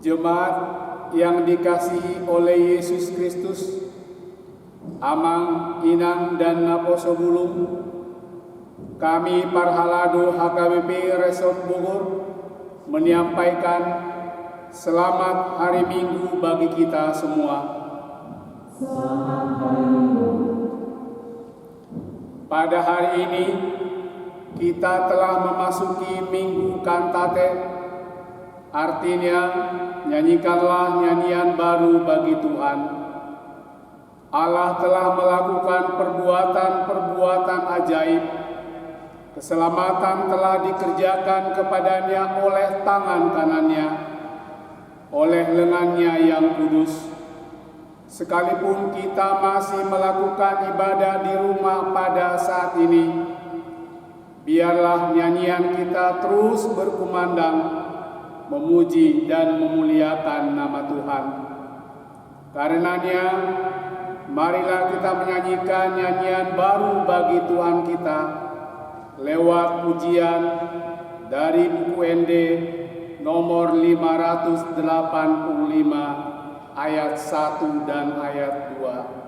Jemaat yang dikasihi oleh Yesus Kristus, Amang, Inang, dan Naposo Bulung, kami Parhalado HKBP Resort Bogor menyampaikan selamat hari Minggu bagi kita semua. Selamat hari Minggu. Pada hari ini kita telah memasuki Minggu Kantate, artinya nyanyikanlah nyanyian baru bagi Tuhan. Allah telah melakukan perbuatan-perbuatan ajaib. Keselamatan telah dikerjakan kepadanya oleh tangan kanannya, oleh lengannya yang kudus. Sekalipun kita masih melakukan ibadah di rumah pada saat ini, biarlah nyanyian kita terus berkumandang, memuji dan memuliakan nama Tuhan. Karenanya, marilah kita menyanyikan nyanyian baru bagi Tuhan kita lewat pujian dari buku ND nomor 585 ayat 1 dan ayat 2.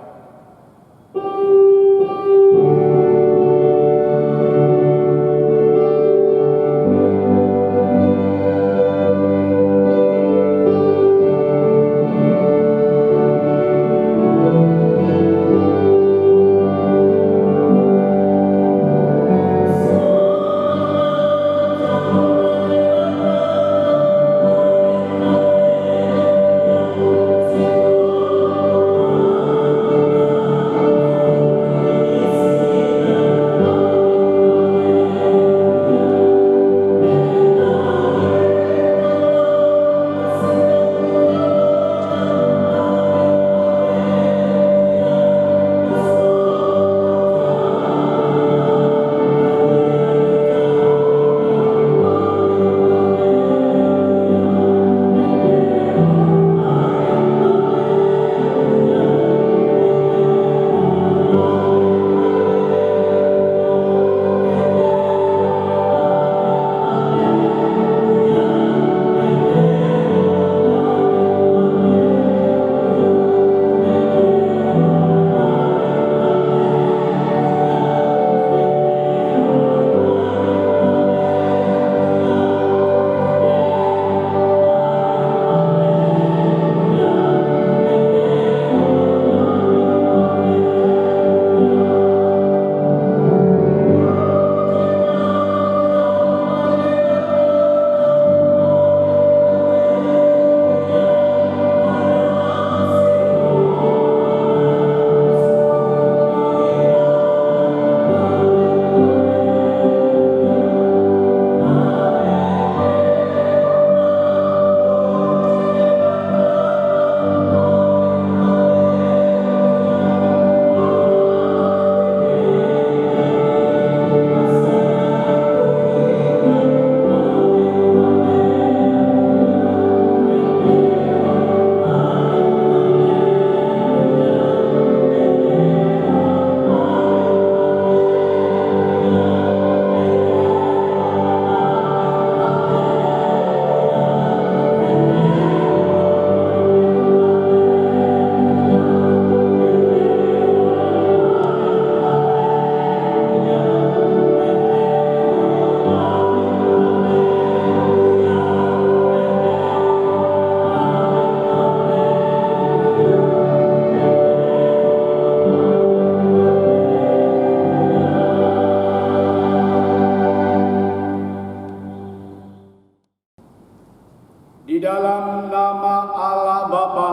Di dalam nama Allah Bapa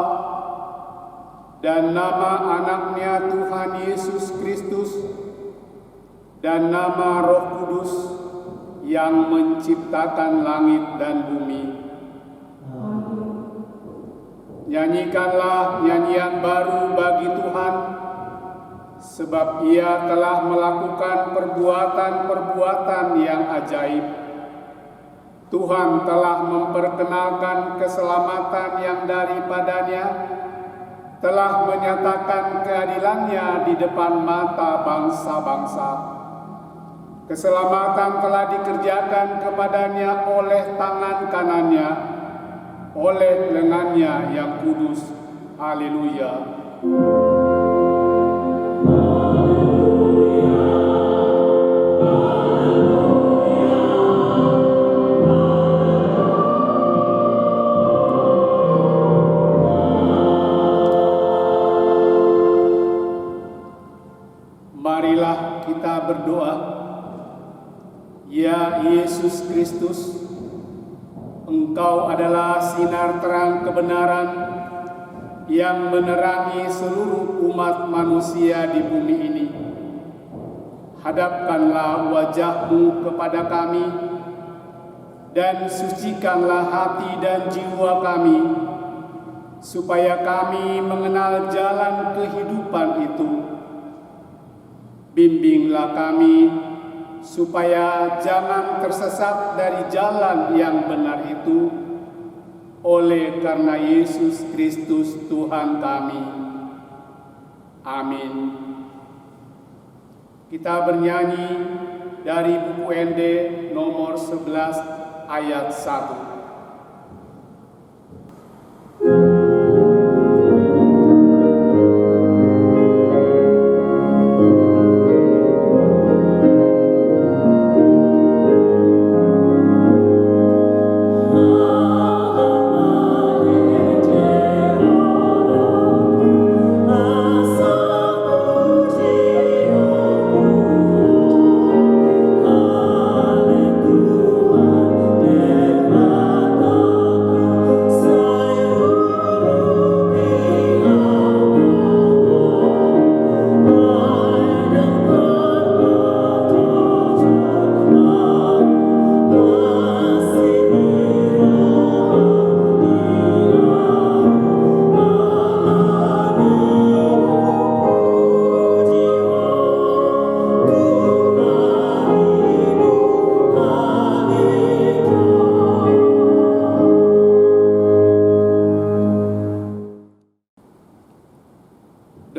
dan nama anaknya Tuhan Yesus Kristus dan nama Roh Kudus yang menciptakan langit dan bumi. Nyanyikanlah nyanyian baru bagi Tuhan, sebab Ia telah melakukan perbuatan-perbuatan yang ajaib. Tuhan telah memperkenalkan keselamatan yang daripadanya, telah menyatakan keadilannya di depan mata bangsa-bangsa. Keselamatan telah dikerjakan kepadanya oleh tangan kanannya, oleh lengannya yang kudus. Haleluya. Marilah kita berdoa. Ya Yesus Kristus, Engkau adalah sinar terang kebenaran yang menerangi seluruh umat manusia di bumi ini. Hadapkanlah wajah-Mu kepada kami dan sucikanlah hati dan jiwa kami, supaya kami mengenal jalan kehidupan itu. Bimbinglah kami supaya jangan tersesat dari jalan yang benar itu, oleh karena Yesus Kristus Tuhan kami. Amin. Kita bernyanyi dari buku ND nomor 11 ayat 1.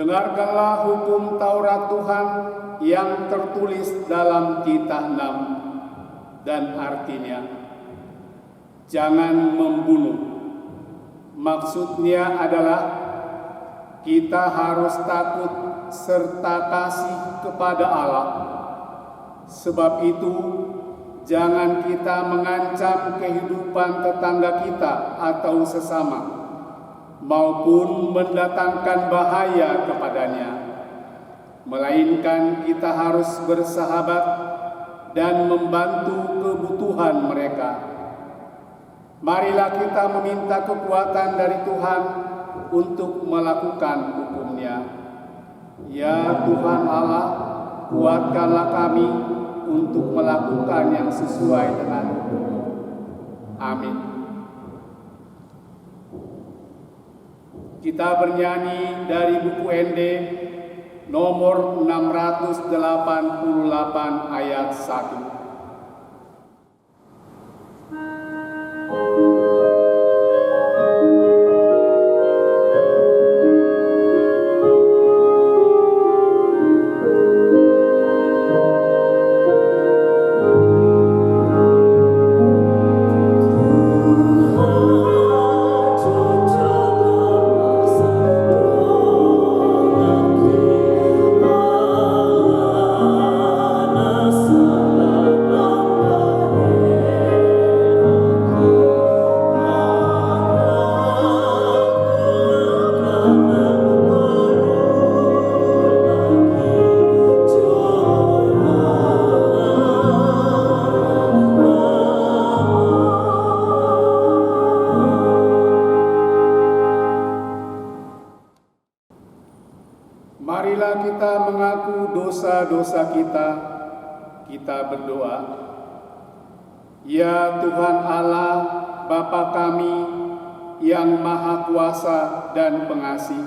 Dengarkanlah hukum Taurat Tuhan yang tertulis dalam Kitab 6 dan artinya, jangan membunuh. Maksudnya adalah kita harus takut serta kasih kepada Allah. Sebab itu, jangan kita mengancam kehidupan tetangga kita atau sesama, maupun mendatangkan bahaya kepadanya. Melainkan kita harus bersahabat dan membantu kebutuhan mereka. Marilah kita meminta kekuatan dari Tuhan untuk melakukan hukum-Nya. Ya Tuhan Allah, kuatkanlah kami untuk melakukan yang sesuai dengan hukum-Mu. Amin. Kita bernyanyi dari buku ND nomor 688 ayat 1. Marilah kita mengaku dosa-dosa kita. Kita berdoa. Ya Tuhan Allah, Bapa kami yang Maha Kuasa dan Pengasih,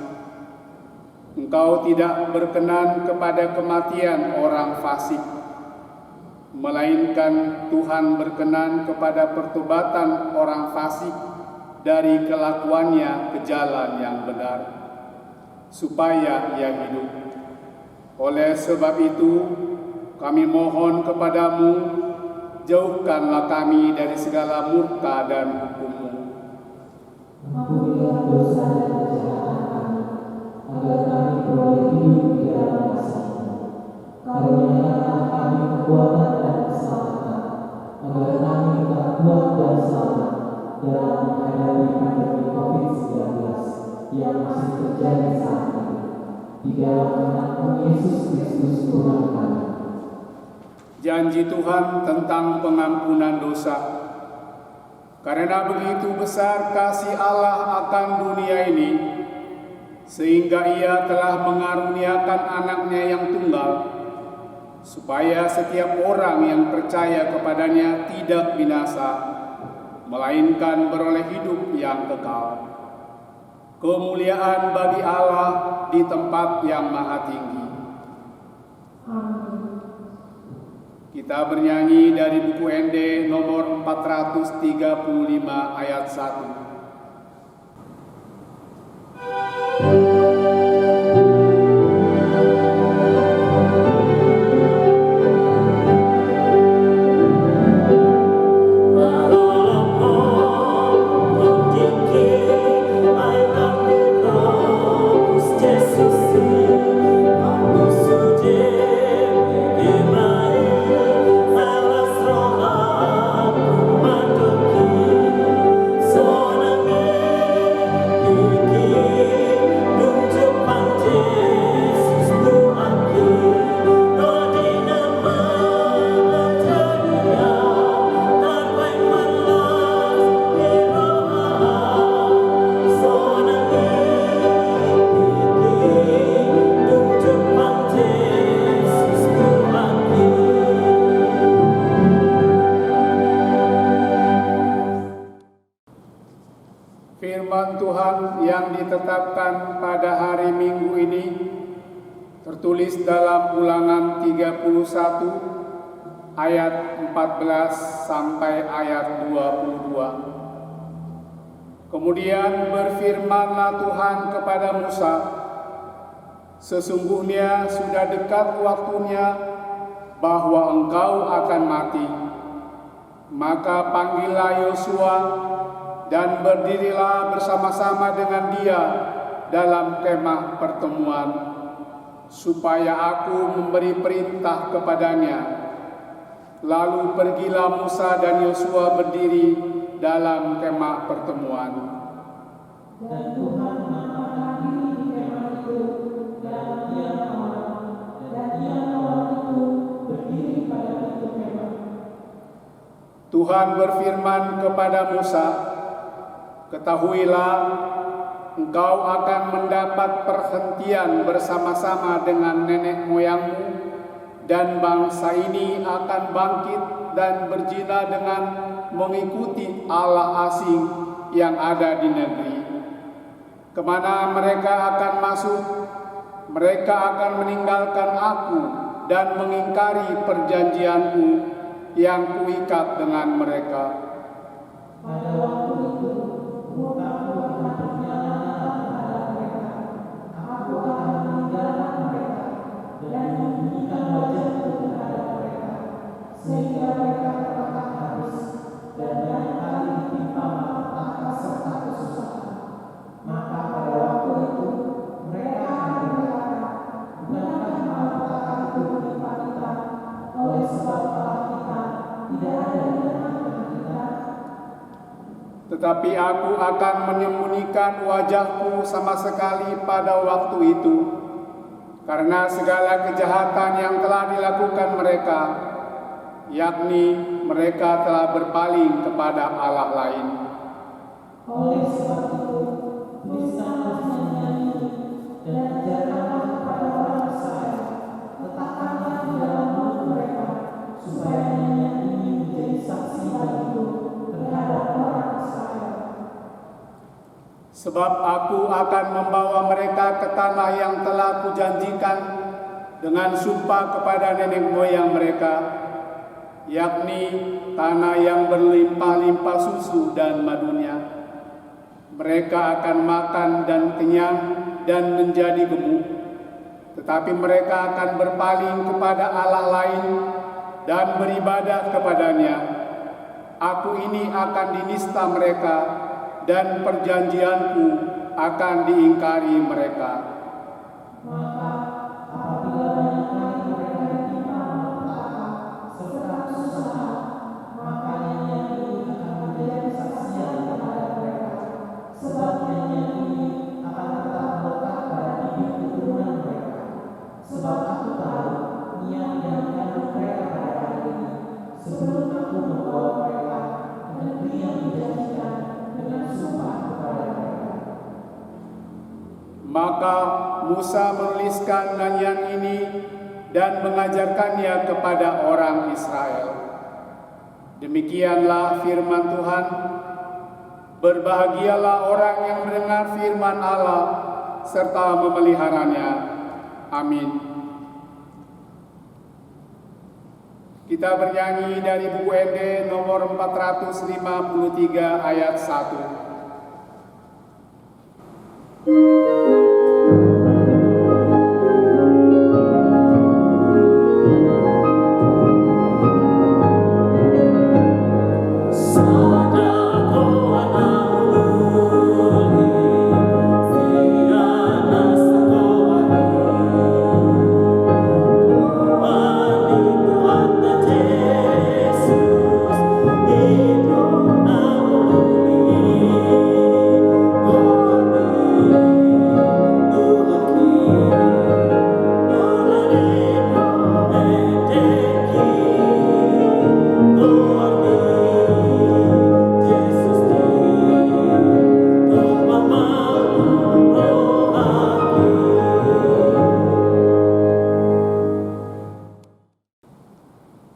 Engkau tidak berkenan kepada kematian orang fasik, melainkan Tuhan berkenan kepada pertobatan orang fasik dari kelakuannya ke jalan yang benar, supaya ia hidup. Oleh sebab itu, kami mohon kepadamu, jauhkanlah kami dari segala murka dan hukum-Mu. Ampunilah dosa dan kejahatan kami, agar kami boleh hidup di dalam kasih-Mu. Karuniakanlah kami kekuatan dan keselamatan, agar kami tak kuat dan selamat dalam menghadapi pandemi COVID-19 yang masih terjadi saat ini. Di dalam nama Yesus Kristus Tuhan kami. Janji Tuhan tentang pengampunan dosa. Karena begitu besar kasih Allah akan dunia ini, sehingga Ia telah mengaruniakan anaknya yang tunggal, supaya setiap orang yang percaya kepadanya tidak binasa, melainkan beroleh hidup yang kekal. Kemuliaan bagi Allah di tempat yang maha tinggi. Kita bernyanyi dari buku ND nomor 435 ayat 1. Firman Tuhan yang ditetapkan pada hari Minggu ini tertulis dalam Ulangan 31 ayat 14 sampai ayat 22. Kemudian berfirmanlah Tuhan kepada Musa, "Sesungguhnya sudah dekat waktunya bahwa engkau akan mati. Maka panggillah Yosua dan berdirilah bersama-sama dengan dia dalam kemah pertemuan, supaya aku memberi perintah kepadanya." Lalu pergilah Musa dan Yosua berdiri dalam kemah pertemuan. Dan Tuhan menampakkan diri di kemah itu, dan ia itu berdiri pada pintu kemah. Tuhan berfirman kepada Musa, "Ketahuilah, engkau akan mendapat perhentian bersama-sama dengan nenek moyangmu, dan bangsa ini akan bangkit dan berzina dengan mengikuti allah asing yang ada di negeri. Kemana mereka akan masuk, mereka akan meninggalkan aku dan mengingkari perjanjianku yang kuikat dengan mereka. Pada waktu itu, murka-Mu akan bernyala-nyala terhadap mereka. Aku akan meninggalkan mereka dan menyembunyikan wajah-Ku terhadap mereka, sehingga mereka termakan habis dan banyak kali ditimpa malapetaka serta kesusahan. Maka pada waktu itu, mereka akan berkata, bukankah malapetaka itu menimpa kita, oleh sebab Allah kita tidak ada di tengah-tengah kita? Tetapi aku akan menyembunyikan wajah-Ku sama sekali pada waktu itu, karena segala kejahatan yang telah dilakukan mereka, yakni mereka telah berpaling kepada Allah lain. Oleh sebab itu, tuliskanlah nyanyian ini dan ajarkanlah kepada orang Israel, letakkanlah di dalam mulut mereka, supaya nyanyian ini menjadi saksi bagiku terhadap orang Israel. Sebab aku akan membawa mereka ke tanah yang telah kujanjikan dengan sumpah kepada nenek moyang mereka, yakni tanah yang berlimpah-limpah susu dan madunya. Mereka akan makan dan kenyang dan menjadi gemuk, tetapi mereka akan berpaling kepada Allah lain dan beribadah kepadanya. Aku ini akan dinista mereka dan perjanjianku akan diingkari mereka. Maka apabila banyak kali mereka ditimpa malapetaka serta kesusahan, maka nyanyian ini akan menjadi kesaksian kepada mereka, sebab nyanyian ini akan tetap melekat pada bibir keturunan mereka. Sebab aku tahu niat yang dikandung mereka pada hari ini, sebelum aku membawa mereka ke negeri yang dijanjikan dengan sumpah kepada mereka. Maka Musa menuliskan nyanyian ini dan mengajarkannya kepada orang Israel. Demikianlah firman Tuhan. Berbahagialah orang yang mendengar firman Allah serta memeliharanya. Amin. Kita bernyanyi dari buku ND nomor 453 ayat 1.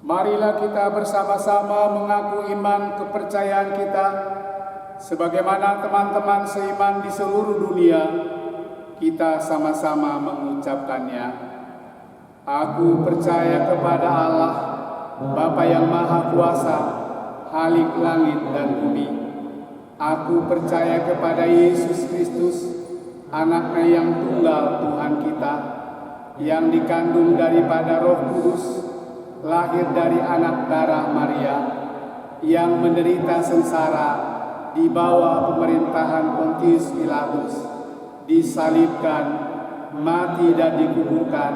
Marilah kita bersama-sama mengaku iman kepercayaan kita sebagaimana teman-teman seiman di seluruh dunia. Kita sama-sama mengucapkannya. Aku percaya kepada Allah, Bapa yang Maha Kuasa, Khalik langit dan bumi. Aku percaya kepada Yesus Kristus, Anaknya yang tunggal Tuhan kita, yang dikandung daripada Roh Kudus, lahir dari anak darah Maria, yang menderita sengsara di bawah pemerintahan Pontius Pilatus, disalibkan, mati dan dikuburkan,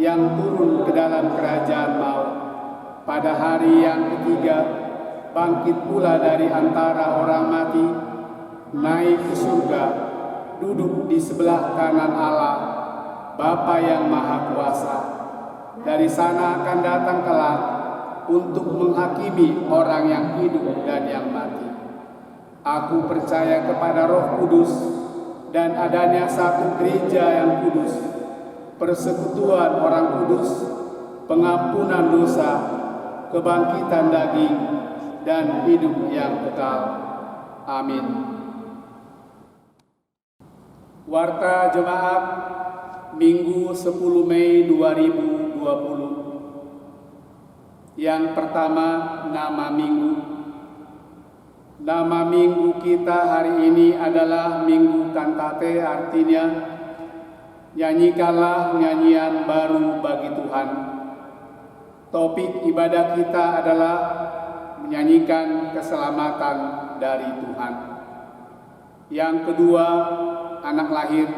yang turun ke dalam kerajaan maut. Pada hari yang ketiga, bangkit pula dari antara orang mati, naik ke surga, duduk di sebelah kanan Allah, Bapa yang Maha Kuasa. Dari sana akan datang kelak untuk menghakimi orang yang hidup dan yang mati. Aku percaya kepada Roh Kudus dan adanya satu gereja yang kudus, persekutuan orang kudus, pengampunan dosa, kebangkitan daging, dan hidup yang kekal. Amin. Warta Jemaat Minggu 10 Mei 2020. Yang pertama, nama minggu. Nama minggu kita hari ini adalah Minggu Kantate, artinya nyanyikanlah nyanyian baru bagi Tuhan. Topik ibadah kita adalah menyanyikan keselamatan dari Tuhan. Yang kedua, anak lahir.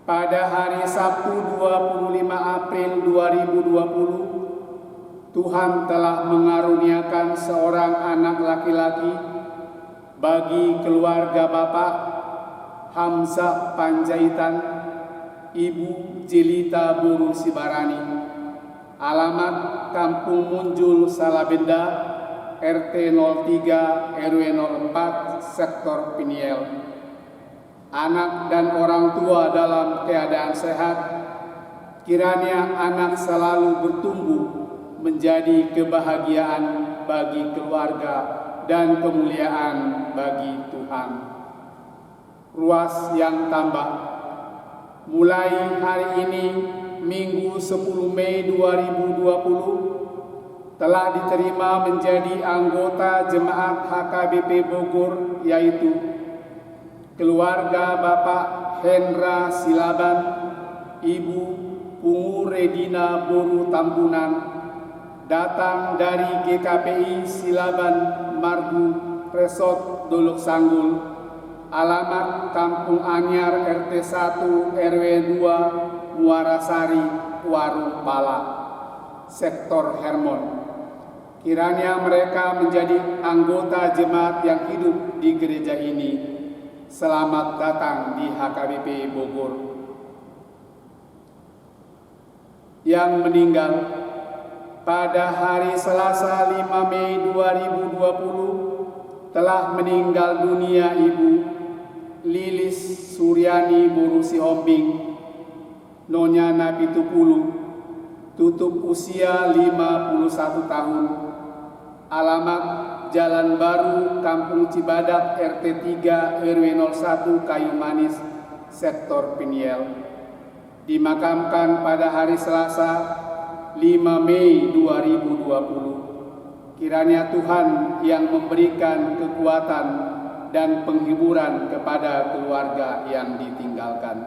Pada hari Sabtu 25 April 2020, Tuhan telah mengaruniakan seorang anak laki-laki bagi keluarga Bapak Hamzah Panjaitan, Ibu Jelita Buru Sibarani. Alamat Kampung Munjul, Salabenda, RT 03 RW 04, Sektor Piniel. Anak dan orang tua dalam keadaan sehat, kiranya anak selalu bertumbuh menjadi kebahagiaan bagi keluarga dan kemuliaan bagi Tuhan. Ruas yang tambah. Mulai hari ini, Minggu 10 Mei 2020, telah diterima menjadi anggota Jemaat HKBP Bogor, yaitu keluarga Bapak Hendra Silaban, Ibu Pungu Redina Boru Tambunan, datang dari GKPI Silaban Margu Resort Duluk Sanggul, alamat Kampung Anyar RT 1 RW 2 Muara Sari, Warung Pala, Sektor Hermon. Kiranya mereka menjadi anggota jemaat yang hidup di gereja ini. Selamat datang di HKBP Bogor. Yang meninggal pada hari Selasa 5 Mei 2020 telah meninggal dunia Ibu Lilis Suryani Buru Sihombing, Nonya Napitupulu, tutup usia 51 tahun, alamat Jalan Baru, Kampung Cibadak, RT 3 RW 01 Kayu Manis, Sektor Piniel. Dimakamkan pada hari Selasa 5 Mei 2020. Kiranya Tuhan yang memberikan kekuatan dan penghiburan kepada keluarga yang ditinggalkan.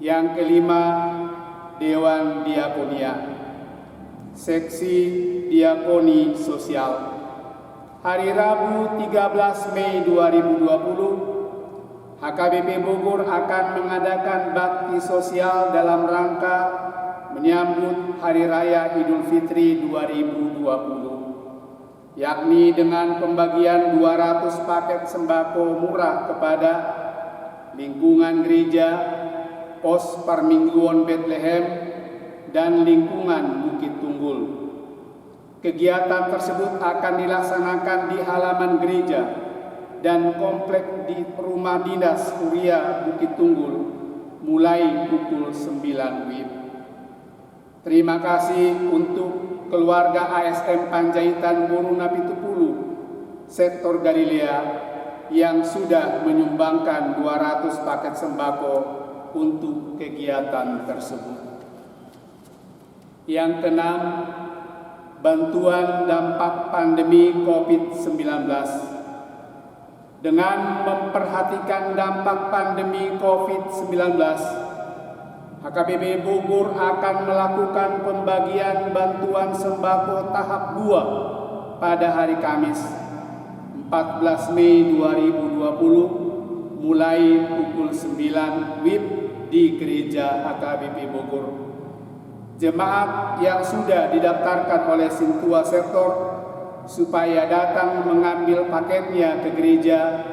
Yang kelima, Dewan Diakonia, Seksi Diakoni Sosial. Hari Rabu 13 Mei 2020, HKBP Bogor akan mengadakan bakti sosial dalam rangka menyambut Hari Raya Idul Fitri 2020, yakni dengan pembagian 200 paket sembako murah kepada lingkungan gereja, pos Parmingguon Bethlehem, dan lingkungan Bukit Tunggul. Kegiatan tersebut akan dilaksanakan di halaman gereja dan komplek di Rumah Dinas Kuria Bukit Tunggul mulai pukul 9 WIB. Terima kasih untuk keluarga ASM Panjaitan Buru Napitupulu, Sektor Galilea, yang sudah menyumbangkan 200 paket sembako untuk kegiatan tersebut. Yang keenam, bantuan dampak pandemi COVID-19. Dengan memperhatikan dampak pandemi COVID-19, HKBP Bogor akan melakukan pembagian bantuan sembako tahap 2 pada hari Kamis 14 Mei 2020 mulai pukul 9 WIB di Gereja HKBP Bogor. Jemaat yang sudah didaftarkan oleh Sintua Sektor supaya datang mengambil paketnya ke gereja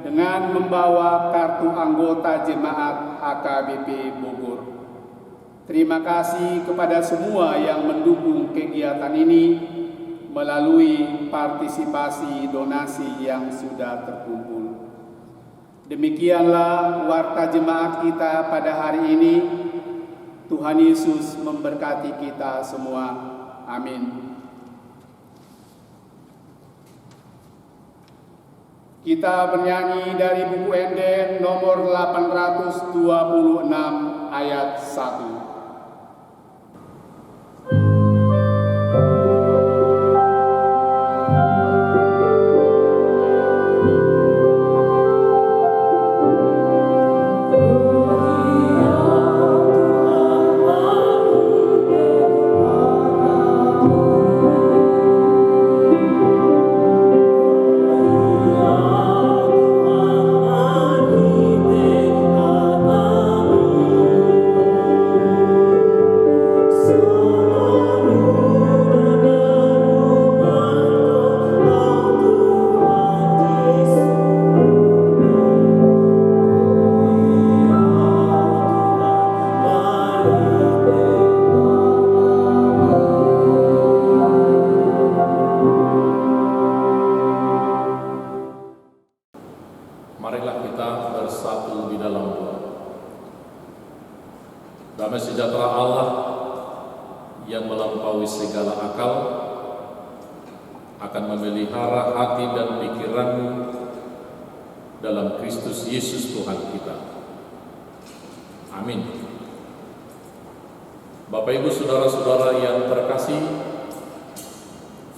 dengan membawa kartu anggota jemaat HKBP Bogor. Terima kasih kepada semua yang mendukung kegiatan ini melalui partisipasi donasi yang sudah terkumpul. Demikianlah warta jemaat kita pada hari ini. Tuhan Yesus memberkati kita semua. Amin. Kita bernyanyi dari buku Enden nomor 826 ayat 1. Marilah kita bersatu di dalam doa. Damai sejahtera Allah yang melampaui segala akal akan memelihara hati dan pikiranmu dalam Kristus Yesus Tuhan kita. Amin. Bapak Ibu saudara-saudara yang terkasih,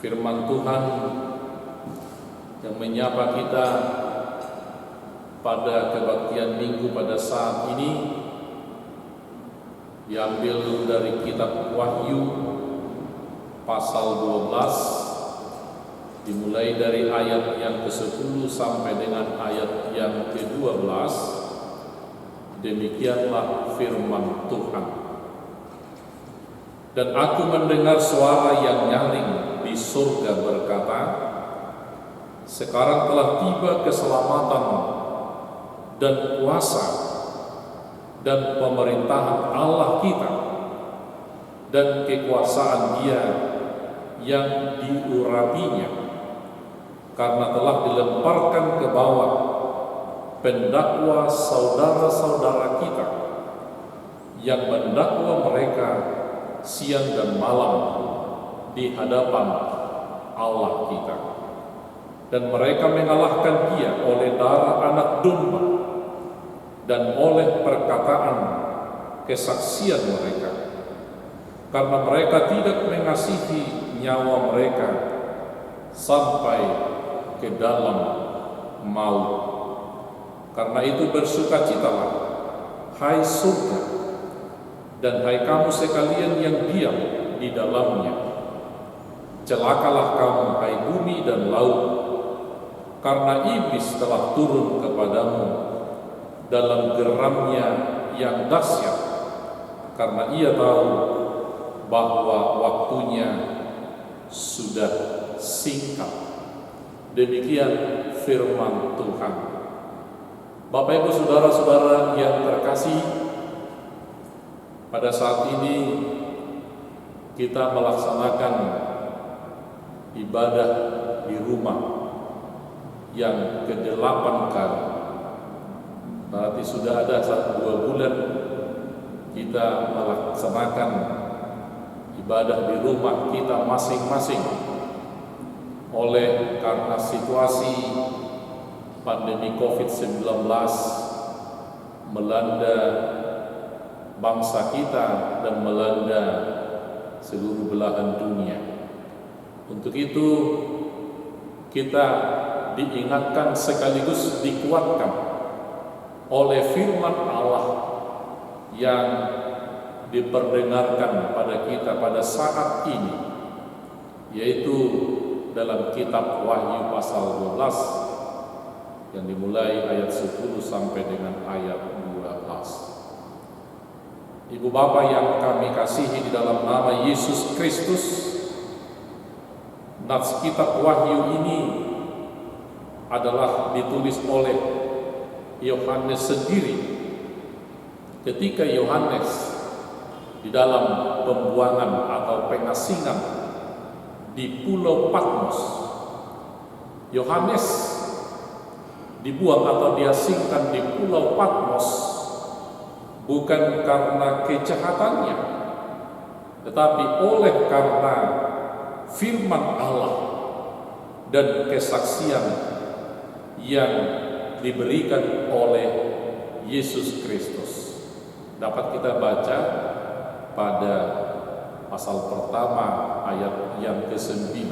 firman Tuhan yang menyapa kita pada kebaktian minggu pada saat ini diambil dari kitab Wahyu pasal 12 dimulai dari ayat yang ke-10 sampai dengan ayat yang ke-12. Demikianlah firman Tuhan. Dan aku mendengar suara yang nyaring di surga berkata, sekarang telah tiba keselamatan dan kuasa dan pemerintahan Allah kita dan kekuasaan Dia yang diurapinya, karena telah dilemparkan ke bawah pendakwa saudara-saudara kita yang mendakwa mereka siang dan malam di hadapan Allah kita. Dan mereka mengalahkan Dia oleh darah anak domba dan oleh perkataan kesaksian mereka, karena mereka tidak mengasihi nyawa mereka sampai ke dalam maut. Karena itu bersukacitalah, hai surga, dan hai kamu sekalian yang diam di dalamnya. Celakalah kamu, hai bumi dan laut, karena iblis telah turun kepadamu dalam geramnya yang dahsyat, karena ia tahu bahwa waktunya sudah singkat. Demikian firman Tuhan. Bapak Ibu saudara-saudara yang terkasih, pada saat ini kita melaksanakan ibadah di rumah yang ke-8 kali. Berarti sudah ada 1-2 bulan kita melaksanakan ibadah di rumah kita masing-masing. Oleh karena situasi pandemi COVID-19 melanda bangsa kita dan melanda seluruh belahan dunia. Untuk itu kita diingatkan sekaligus dikuatkan oleh firman Allah yang diperdengarkan pada kita pada saat ini, yaitu dalam kitab Wahyu pasal 12 yang dimulai ayat 10 sampai dengan ayat 12. Ibu bapak yang kami kasihi di dalam nama Yesus Kristus, nats kitab Wahyu ini adalah ditulis oleh Yohanes sendiri ketika Yohanes di dalam pembuangan atau pengasingan di Pulau Patmos. Yohanes dibuang atau diasingkan di Pulau Patmos bukan karena kejahatannya, tetapi oleh karena firman Allah dan kesaksian yang diberikan oleh Yesus Kristus. Dapat kita baca pada pasal pertama ayat yang ke-9.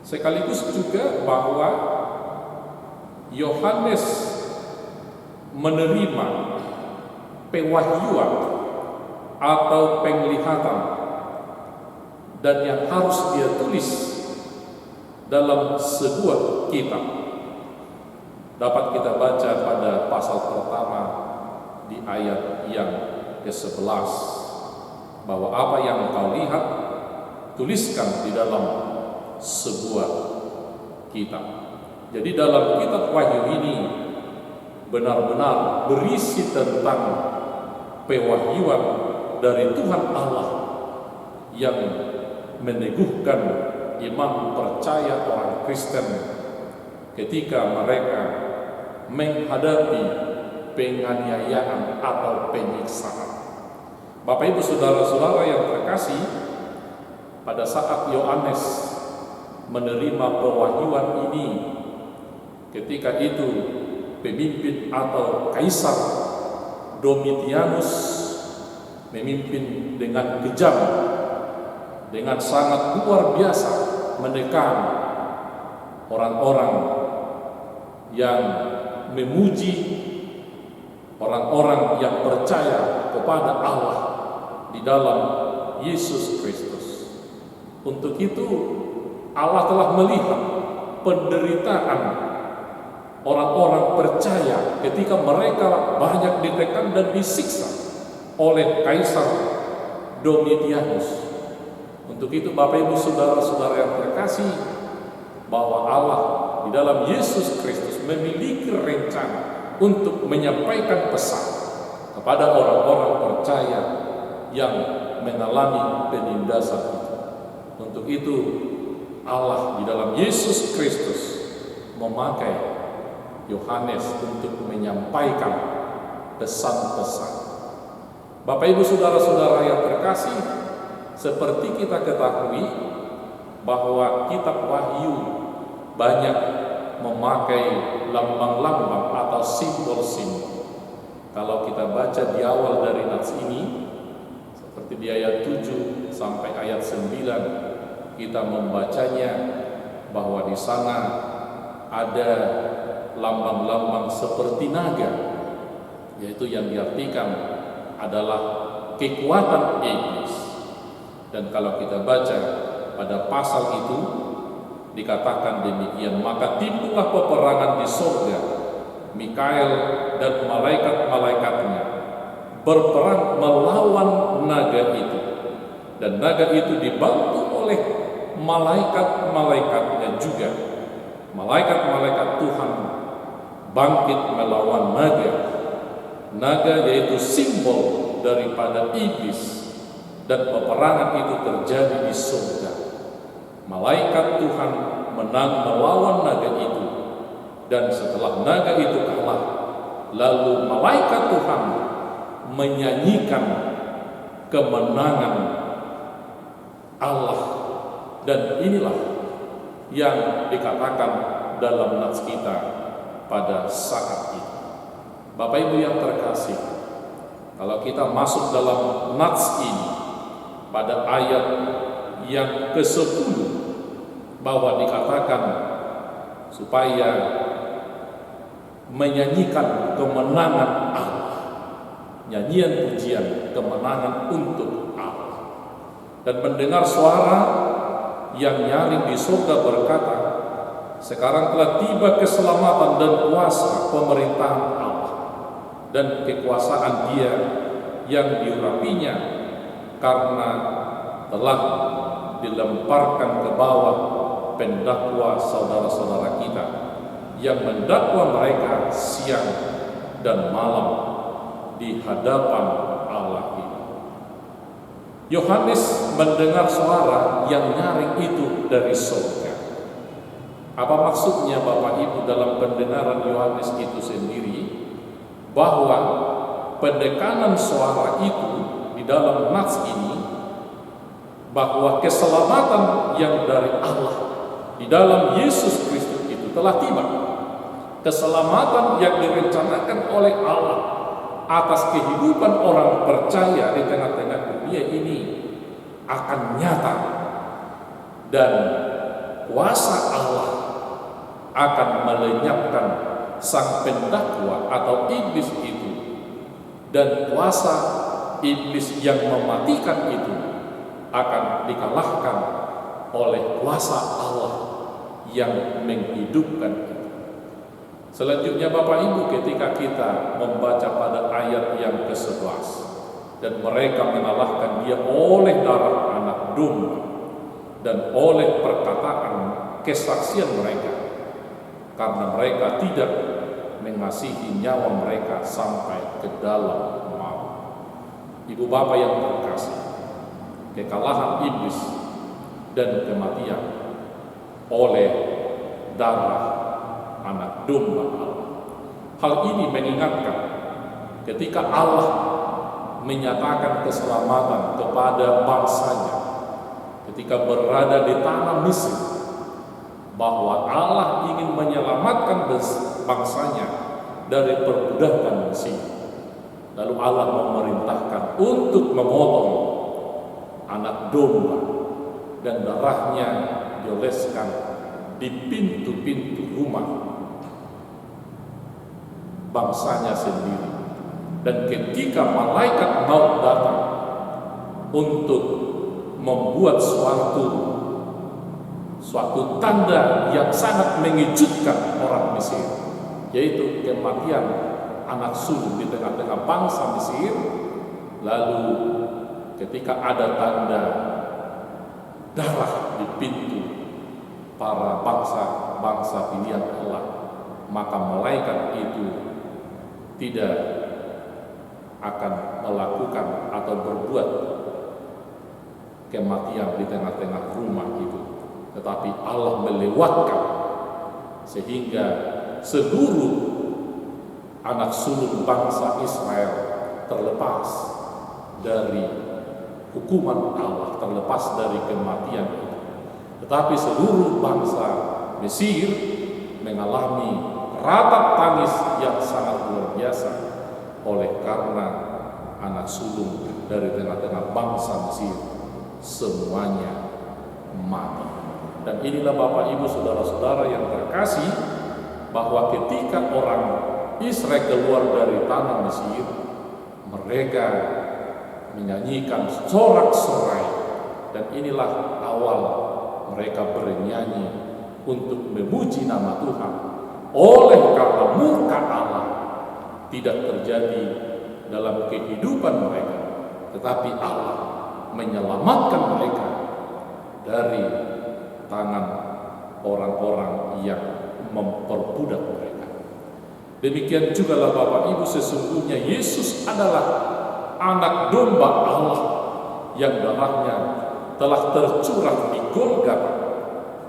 Sekaligus juga bahwa Yohanes menerima pewahyuan atau penglihatan dan yang harus dia tulis dalam sebuah kitab. Dapat kita baca pada pasal pertama di ayat yang ke-11 bahwa apa yang kau lihat tuliskan di dalam sebuah kitab. Jadi dalam kitab Wahyu ini benar-benar berisi tentang pewahyuan dari Tuhan Allah yang meneguhkan iman percaya orang Kristen ketika mereka menghadapi penganiayaan atau penyiksaan. Bapak Ibu saudara-saudara yang terkasih, pada saat Yohanes menerima pewahyuan ini, ketika itu pemimpin atau Kaisar Domitianus memimpin dengan kejam, dengan sangat luar biasa menekan orang-orang yang memuji, orang-orang yang percaya kepada Allah di dalam Yesus Kristus. Untuk itu Allah telah melihat penderitaan orang-orang percaya ketika mereka banyak ditekan dan disiksa oleh Kaisar Domitianus. Untuk itu Bapak Ibu Saudara-saudara yang terkasih, bahwa Allah di dalam Yesus Kristus memiliki rencana untuk menyampaikan pesan kepada orang-orang percaya yang mengalami penindasan itu. Untuk itu Allah di dalam Yesus Kristus memakai Yohanes untuk menyampaikan pesan-pesan. Bapak Ibu Saudara-saudara yang terkasih, seperti kita ketahui bahwa kitab Wahyu banyak memakai lambang-lambang atau simbol-simbol. Kalau kita baca di awal dari nats ini, seperti di ayat 7 sampai ayat 9, kita membacanya bahwa di sana ada lambang-lambang seperti naga, yaitu yang diartikan adalah kekuatan iblis. Dan kalau kita baca pada pasal itu dikatakan demikian, maka timbullah peperangan di surga. Mikael dan malaikat-malaikatnya berperang melawan naga itu, dan naga itu dibantu oleh malaikat-malaikatnya juga. Malaikat-malaikat Tuhan bangkit melawan naga. Naga yaitu simbol daripada iblis, dan peperangan itu terjadi di surga. Malaikat Tuhan menang melawan naga itu, dan setelah naga itu kalah, lalu malaikat Tuhan menyanyikan kemenangan Allah. Dan inilah yang dikatakan dalam nats kita pada saat itu. Bapak Ibu yang terkasih, kalau kita masuk dalam nats ini pada ayat yang ke-10, bahwa dikatakan supaya menyanyikan kemenangan Allah, nyanyian pujian kemenangan untuk Allah, dan mendengar suara yang nyaring di surga berkata, sekarang telah tiba keselamatan dan kuasa pemerintahan Allah dan kekuasaan Dia yang diurapinya, karena telah dilemparkan ke bawah pendakwa saudara-saudara kita yang mendakwa mereka siang dan malam di hadapan Allah ini. Yohanes mendengar suara yang nyaring itu dari surga. Apa maksudnya Bapak Ibu dalam pendengaran Yohanes itu sendiri? Bahwa pendekanan suara itu di dalam nats ini, bahwa keselamatan yang dari Allah di dalam Yesus Kristus itu telah tiba. Keselamatan yang direncanakan oleh Allah atas kehidupan orang percaya di tengah-tengah dunia ini akan nyata, dan kuasa Allah akan melenyapkan sang pendakwa atau iblis itu, dan kuasa iblis yang mematikan itu akan dikalahkan oleh kuasa Allah yang menghidupkan itu. Selanjutnya Bapak Ibu, ketika kita membaca pada ayat yang ke-11, dan mereka mengalahkan dia oleh darah anak domba dan oleh perkataan kesaksian mereka, karena mereka tidak mengasihi nyawa mereka sampai ke dalam maut. Ibu Bapak yang terkasih, kekalahan iblis dan kematian oleh darah anak domba Allah. Hal ini mengingatkan ketika Allah menyatakan keselamatan kepada bangsanya ketika berada di tanah Mesir, bahwa Allah ingin menyelamatkan bangsanya dari perbudakan Mesir. Lalu Allah memerintahkan untuk memotong anak domba dan darahnya dioleskan di pintu-pintu rumah bangsanya sendiri. Dan ketika malaikat maut datang suatu tanda yang sangat mengejutkan orang Mesir, yaitu kematian anak sulung di tengah-tengah bangsa Mesir. Lalu ketika ada tanda darah di pintu para bangsa pilihan Allah, maka malaikat itu tidak akan melakukan atau berbuat kematian di tengah-tengah rumah itu, tetapi Allah melewatkan sehingga seluruh anak sulung bangsa Israel terlepas dari hukuman Allah, terlepas dari kematian itu. Tetapi seluruh bangsa Mesir mengalami ratap tangis yang sangat luar biasa oleh karena anak sulung dari tengah-tengah bangsa Mesir semuanya mati. Dan inilah Bapak Ibu saudara-saudara yang terkasih, bahwa ketika orang Israel keluar dari tanah Mesir, mereka menyanyikan sorak-sorai, dan inilah awal mereka bernyanyi untuk memuji nama Tuhan. Oleh karena murka Allah tidak terjadi dalam kehidupan mereka, tetapi Allah menyelamatkan mereka dari tangan orang-orang yang memperbudak mereka. Demikian juga lah Bapak Ibu, sesungguhnya Yesus adalah anak domba Allah yang darahnya telah tercurah di Golgota,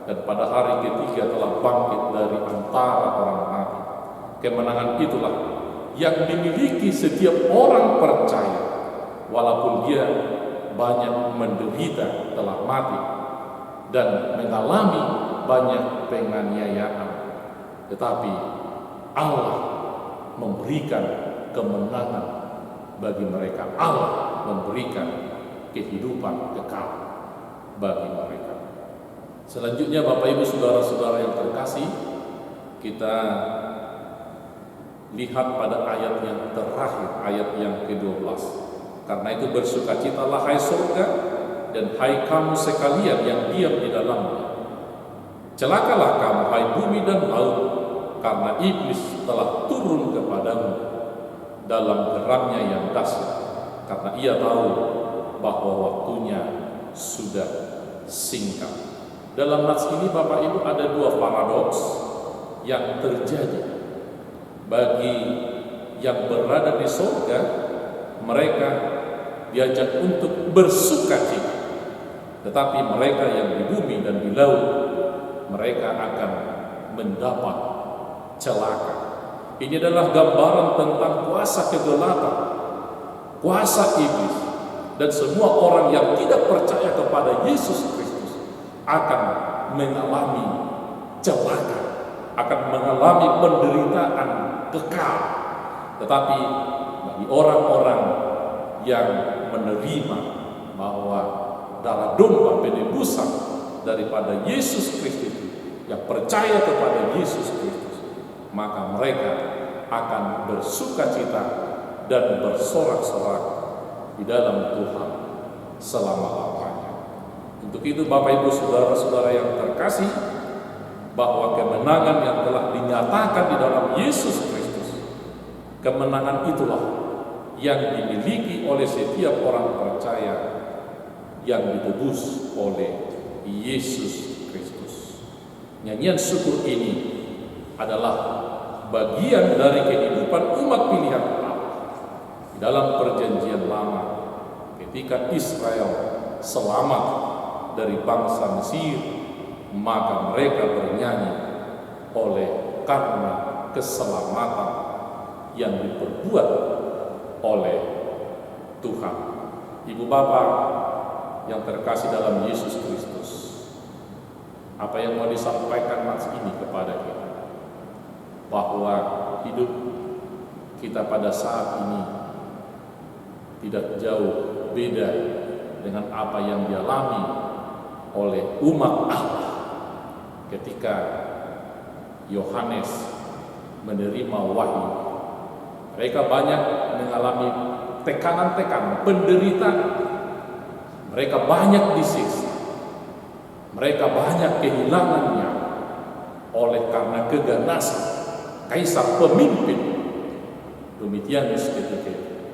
dan pada hari ketiga telah bangkit dari antara orang mati. Kemenangan itulah yang dimiliki setiap orang percaya, walaupun dia banyak menderita, telah mati dan mengalami banyak penganiayaan, tetapi Allah memberikan kemenangan bagi mereka. Allah memberikan kehidupan kekal bagi mereka. Selanjutnya Bapak Ibu saudara-saudara yang terkasih, kita lihat pada ayat yang terakhir, ayat yang ke-12. Karena itu bersukacitalah hai surga, dan hai kamu sekalian yang diam di dalamnya. Celakalah kamu hai bumi dan laut, karena iblis telah turun kepadamu dalam geramnya yang dahsyat, karena ia tahu bahwa waktunya sudah singkat. Dalam nats ini Bapak Ibu ada dua paradoks yang terjadi. Bagi yang berada di surga, mereka diajak untuk bersukacita, tetapi mereka yang di bumi dan di laut, mereka akan mendapat celaka. Ini adalah gambaran tentang kuasa kegelapan, kuasa iblis, dan semua orang yang tidak percaya kepada Yesus Kristus akan mengalami celaka, akan mengalami penderitaan kekal. Tetapi bagi orang-orang yang menerima bahwa darah domba penebusan daripada Yesus Kristus, yang percaya kepada Yesus Kristus, maka mereka akan bersukacita dan bersorak-sorak di dalam Tuhan selama-lamanya. Untuk itu Bapak Ibu saudara-saudara yang terkasih, bahwa kemenangan yang telah dinyatakan di dalam Yesus Kristus, kemenangan itulah yang dimiliki oleh setiap orang percaya yang ditebus oleh Yesus Kristus. Nyanyian syukur ini adalah bagian dari kehidupan umat pilihan Allah di dalam perjanjian lama, ketika Israel selamat dari bangsa Mesir, maka mereka bernyanyi oleh karena keselamatan yang diperbuat oleh Tuhan. Ibu bapak yang terkasih dalam Yesus Kristus, apa yang mau disampaikan nats ini kepada kita? Bahwa hidup kita pada saat ini tidak jauh beda dengan apa yang dialami oleh umat Allah ketika Yohanes menerima wahyu. Mereka banyak mengalami tekanan-tekanan, penderitaan. Mereka banyak disiksa. Mereka banyak kehilangannya oleh karena keganasan kaisar pemimpin Domitianus ketika itu.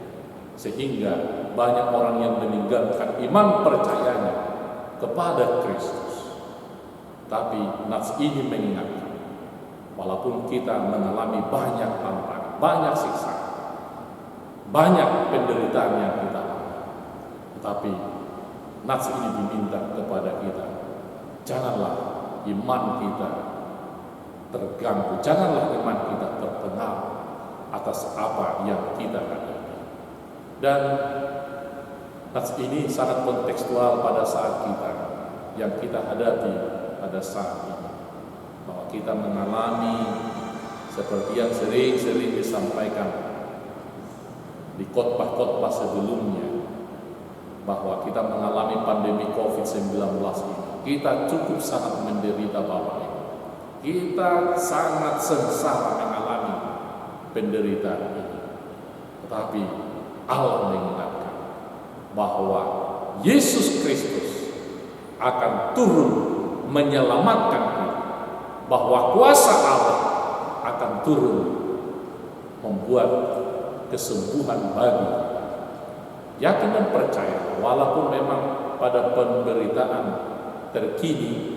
Sehingga banyak orang yang meninggalkan iman percayanya kepada Kristus. Tapi nats ini mengingatkan, walaupun kita mengalami banyak tantangan, banyak siksa, banyak penderitaan yang kita alami, tetapi nats ini diminta kepada kita, janganlah iman kita terganggu, janganlah iman kita terpengaruh atas apa yang kita hadapi. Dan nats ini sangat kontekstual pada saat kita yang kita hadapi pada saat ini, bahwa kita mengalami seperti yang sering-sering disampaikan di khotbah-khotbah sebelumnya, bahwa kita mengalami pandemi COVID-19 ini. Kita cukup sangat menderita Bapak Ibu. Kita sangat sengsara mengalami penderitaan ini. Tetapi Allah mengingatkan bahwa Yesus Kristus akan turun menyelamatkan kita, bahwa kuasa Allah akan turun membuat kesembuhan bagi kita. Yakin dan percaya, walaupun memang pada pemberitaan terkini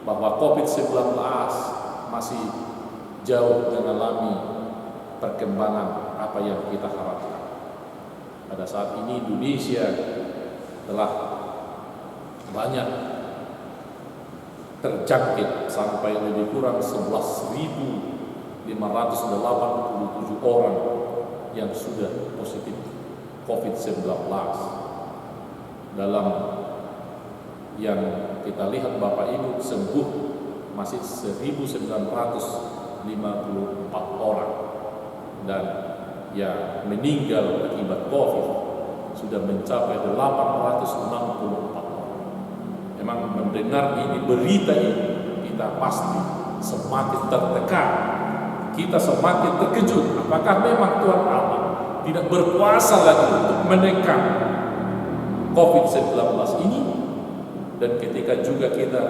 bahwa COVID-19 masih jauh mengalami perkembangan apa yang kita harapkan. Pada saat ini Indonesia telah banyak terjangkit sampai lebih kurang 11.587 orang yang sudah positif COVID-19. Dalam yang kita lihat Bapak Ibu, sembuh masih 1.954 orang, dan yang meninggal akibat COVID sudah mencapai 864 orang. Memang mendengar ini, berita ini, kita pasti semakin tertekan, kita semakin terkejut. Apakah memang Tuhan Allah tidak berkuasa lagi untuk menekan COVID-19 ini? Dan ketika juga kita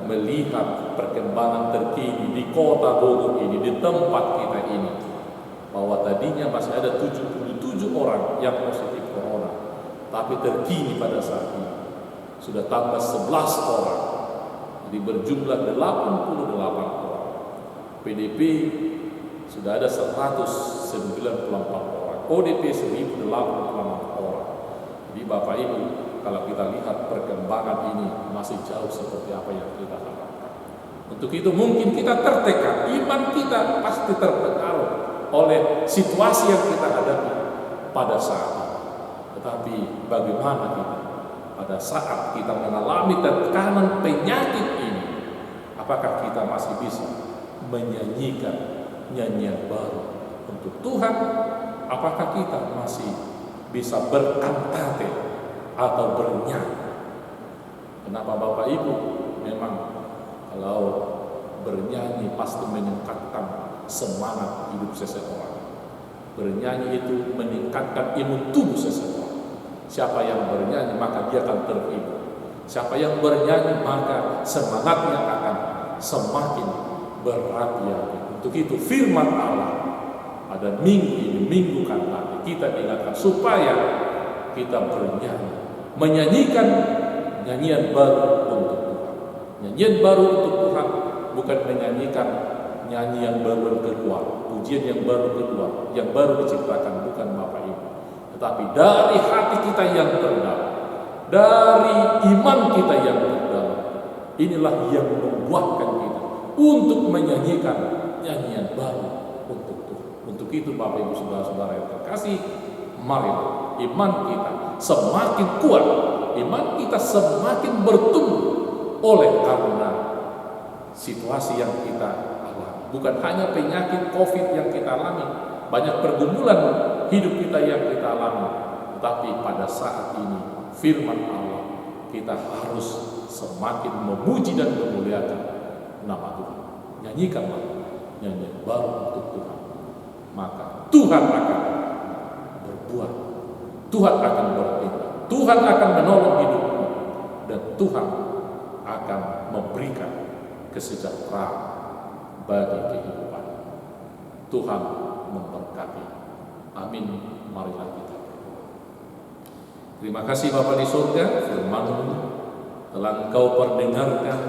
melihat perkembangan terkini di kota Bogor ini, di tempat kita ini, bahwa tadinya masih ada 77 orang yang positif corona, tapi terkini pada saat ini sudah tambah 11 orang, jadi berjumlah 88 orang. PDP sudah ada 194 orang, ODP 1084 orang. Jadi Bapak Ibu, kalau kita lihat perkembangan ini masih jauh seperti apa yang kita harapkan. Untuk itu mungkin kita tertekan, iman kita pasti terpengaruh oleh situasi yang kita hadapi pada saat ini. Tetapi bagaimana kita pada saat kita mengalami tekanan penyakit ini? Apakah kita masih bisa menyanyikan nyanyian baru untuk Tuhan? Apakah kita masih bisa berkantate atau bernyanyi? Kenapa Bapak Ibu? Memang kalau bernyanyi pasti meningkatkan semangat hidup seseorang. Bernyanyi itu meningkatkan imun tubuh seseorang. Siapa yang bernyanyi maka dia akan terhibur. Siapa yang bernyanyi maka semangatnya akan semakin berapi-api. Untuk itu firman Allah pada minggu ini, minggu kan tadi, kita ingatkan supaya kita bernyanyi, menyanyikan nyanyian baru untuk Tuhan. Nyanyian baru untuk Tuhan bukan menyanyikan nyanyian baru kedua, pujian yang baru kedua, yang baru diciptakan, bukan Bapak Ibu. Tetapi dari hati kita yang terdalam, dari iman kita yang terdalam, inilah yang membuatkan kita untuk menyanyikan nyanyian baru untuk Tuhan. Untuk itu Bapak Ibu saudara-saudara yang terkasih, mari iman kita semakin kuat, iman kita semakin bertumbuh oleh karena situasi yang kita alami. Bukan hanya penyakit COVID yang kita alami, banyak pergumulan hidup kita yang kita alami, tetapi pada saat ini firman Allah, kita harus semakin memuji dan memuliakan nama Tuhan. Nyanyikanlah nyanyian baru untuk Tuhan, maka Tuhan akan berbuat, Tuhan akan bertindak, Tuhan akan menolong hidupmu, dan Tuhan akan memberikan kesejahteraan bagi kehidupan. Tuhan memberkati. Amin. Marilah kita berdoa. Terima kasih Bapa di surga, firman-Mu telah Engkau perdengarkan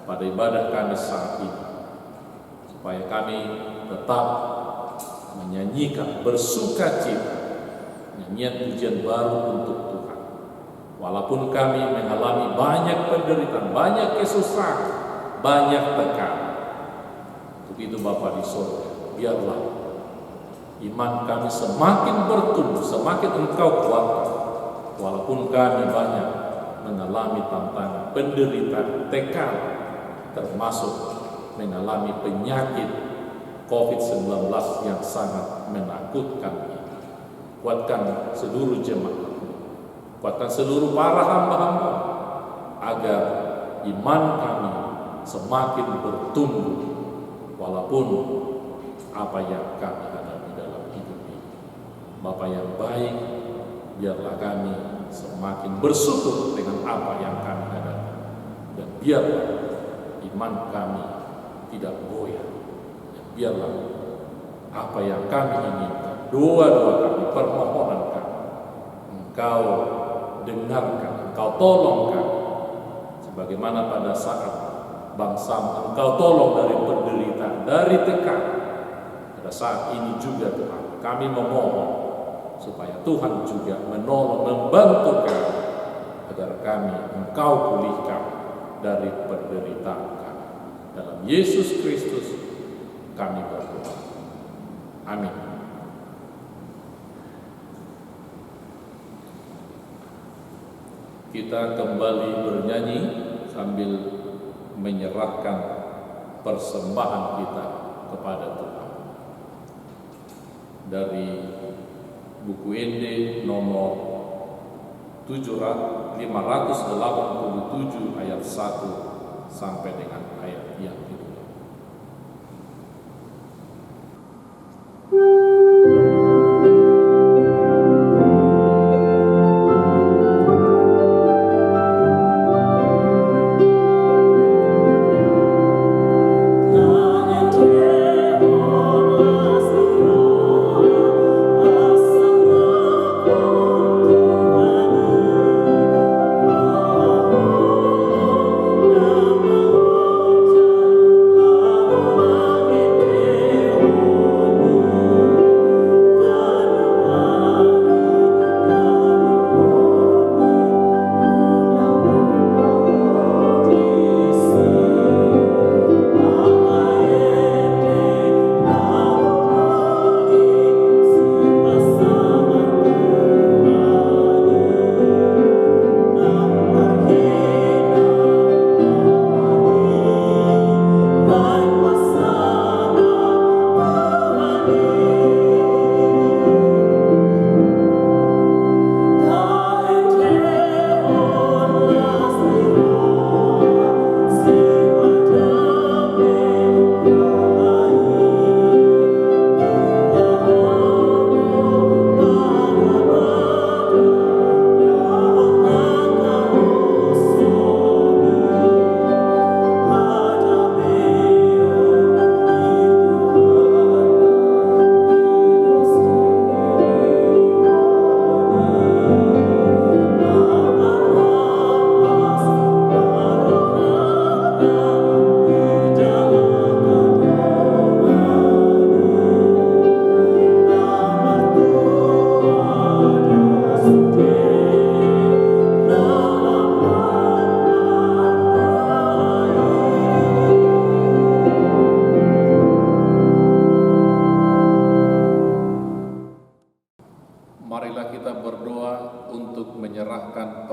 pada ibadah kami saat ini, supaya kami tetap menyanyikan bersukacita nyanyian pujian baru untuk Tuhan. Walaupun kami mengalami banyak penderitaan, banyak kesusahan, banyak tekanan. Untuk itu Bapa di surga, biarlah iman kami semakin bertumbuh, semakin Engkau kuatkan. Walaupun kami banyak mengalami tantangan, penderitaan, tekanan, termasuk mengalami penyakit COVID-19 yang sangat menakutkan ini. Kuatkan seluruh jemaat, kuatkan seluruh para hamba-hamba, agar iman kami semakin bertumbuh, walaupun apa yang kami hadapi dalam hidup ini. Bapa yang baik, biarlah kami semakin bersyukur dengan apa yang kami hadapi, dan biarlah iman kami tidak goyah. Biarlah apa yang kami inginkan, doa-doa kami, permohonan kami, Engkau dengarkan, Engkau tolong kami, sebagaimana pada saat bangsa Engkau tolong dari penderitaan, dari tekanan. Pada saat ini juga Tuhan, kami memohon supaya Tuhan juga menolong, membantu kami, agar kami Engkau pulihkan dari penderitaan kami. Dalam Yesus Kristus kami berdoa. Amin. Kita kembali bernyanyi sambil menyerahkan persembahan kita kepada Tuhan. Dari buku Ende nomor 587 ayat 1 sampai dengan ayat yang kedua.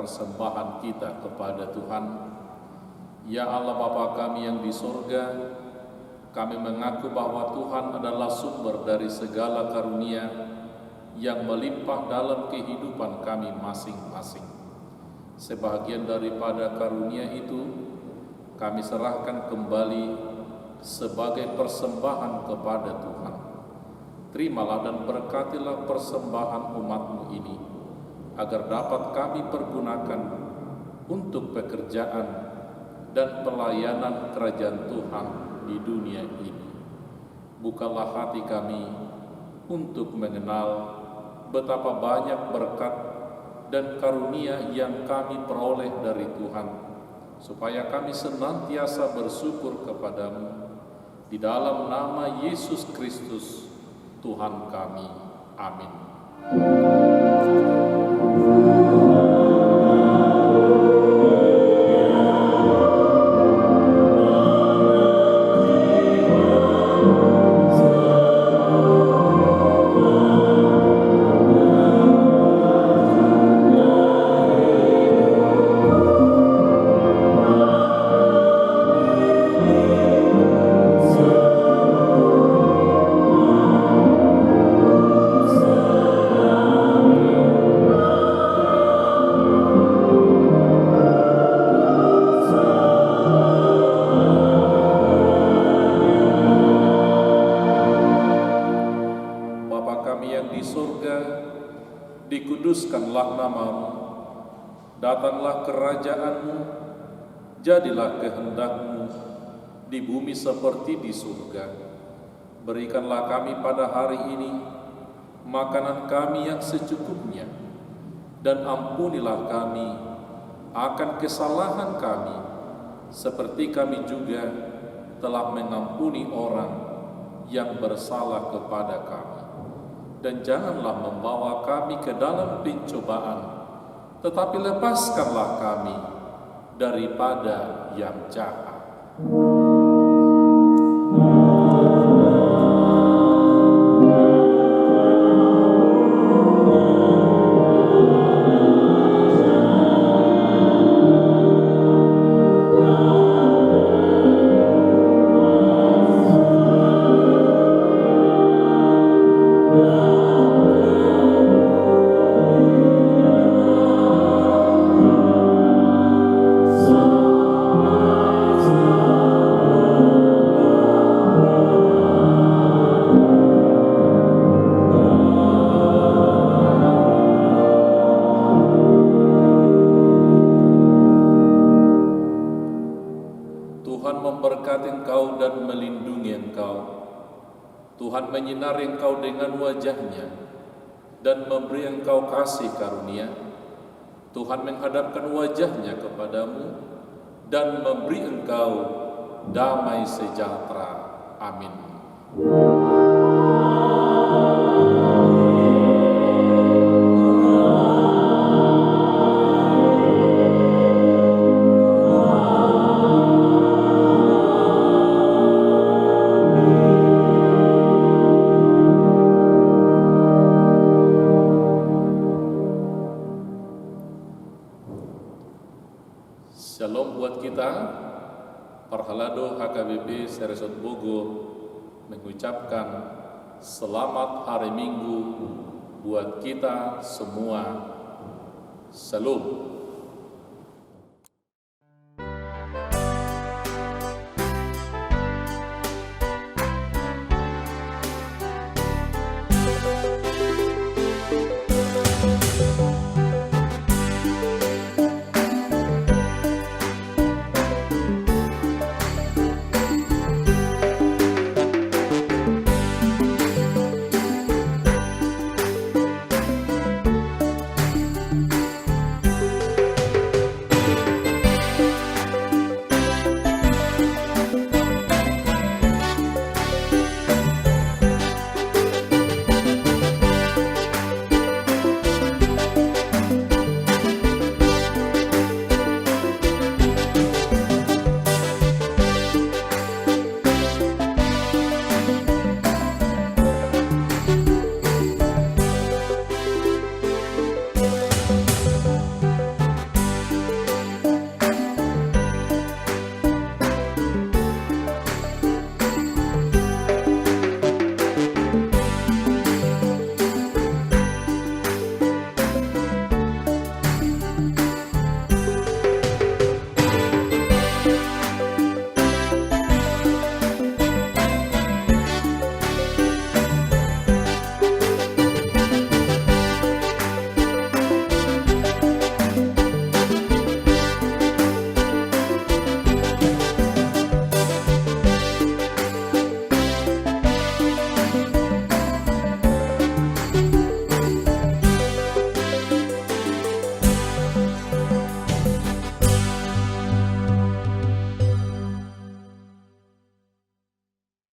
Persembahan kita kepada Tuhan. Ya Allah Bapa kami yang di surga, kami mengaku bahwa Tuhan adalah sumber dari segala karunia yang melimpah dalam kehidupan kami masing-masing. Sebahagian daripada karunia itu kami serahkan kembali sebagai persembahan kepada Tuhan. Terimalah dan berkatilah persembahan umat-Mu ini, agar dapat kami pergunakan untuk pekerjaan dan pelayanan kerajaan Tuhan di dunia ini. Bukalah hati kami untuk mengenal betapa banyak berkat dan karunia yang kami peroleh dari Tuhan, supaya kami senantiasa bersyukur kepadamu. Di dalam nama Yesus Kristus, Tuhan kami. Amin. Dikuduskanlah namamu, datanglah kerajaanmu, jadilah kehendakmu di bumi seperti di surga. Berikanlah kami pada hari ini makanan kami yang secukupnya, dan ampunilah kami akan kesalahan kami, seperti kami juga telah mengampuni orang yang bersalah kepada kami. Dan janganlah membawa kami ke dalam pencobaan, tetapi lepaskanlah kami daripada yang jahat. Memberkati engkau dan melindungi engkau. Tuhan menyinari engkau dengan wajah-Nya dan memberi engkau kasih karunia. Tuhan menghadapkan wajah-Nya kepadamu dan memberi engkau damai sejahtera. Amin. Shalom buat kita. Parhalado HKBP Seresot Bogor mengucapkan selamat hari Minggu buat kita semua. Shalom.